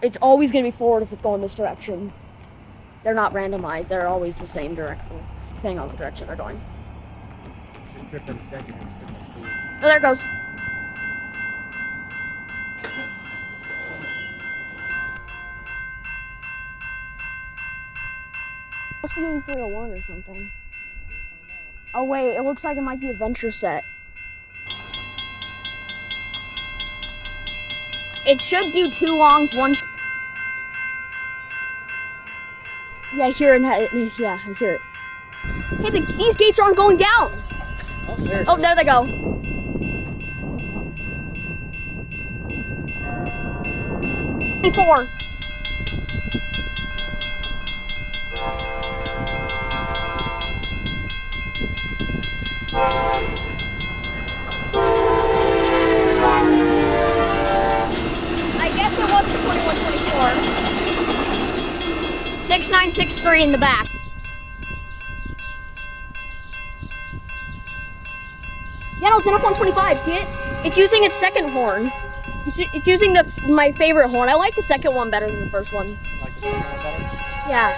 It's always going to be forward if it's going this direction. They're not randomized. They're always the same direction, depending on the direction they're going. Should trip every second. Oh, there it goes. Must be doing 301 or something. Oh wait, it looks like it might be a venture set. It should do 2 longs, 1. Yeah, I hear it. Yeah, I hear it. Hey, these gates aren't going down. Oh, there they go. Four. I guess it wasn't 2124. 6963 in the back. Yeah, no, it's an F125. See it? It's using its second horn. It's using my favorite horn. I like the second one better than the first one. Like the second one better? Yeah.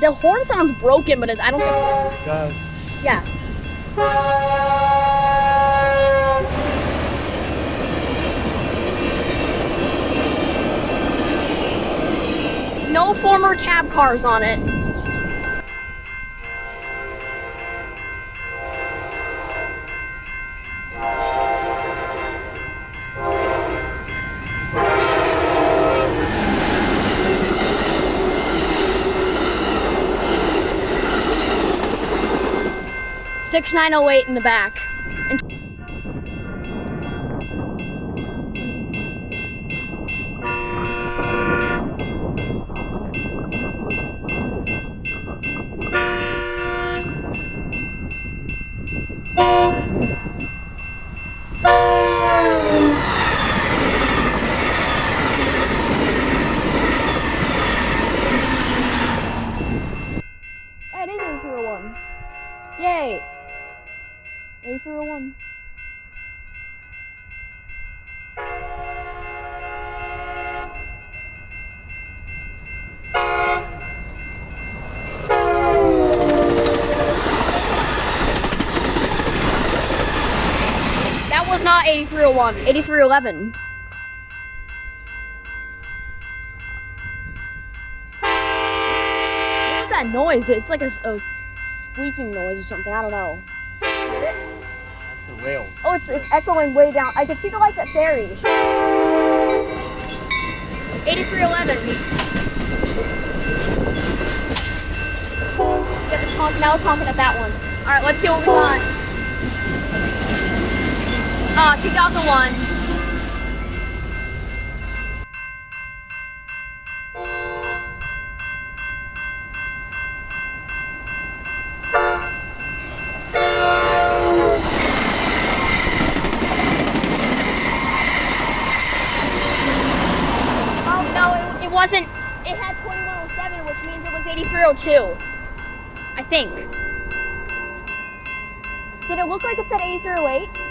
The horn sounds broken, but I don't think it is. It does. Yeah. No former cab cars on it. $6908 in the back. And it is 801. Yay! 801. That was not 8301, 8311. What is that noise? It's like a squeaking noise or something, I don't know. That's the rails. Oh, it's echoing way down. I can see the lights at ferries. 8311. Get the honk. Now it's honking at that one. All right, let's see what we got. 2001. It wasn't, it had 2107, which means it was 8302. I think. Did it look like it said 8308?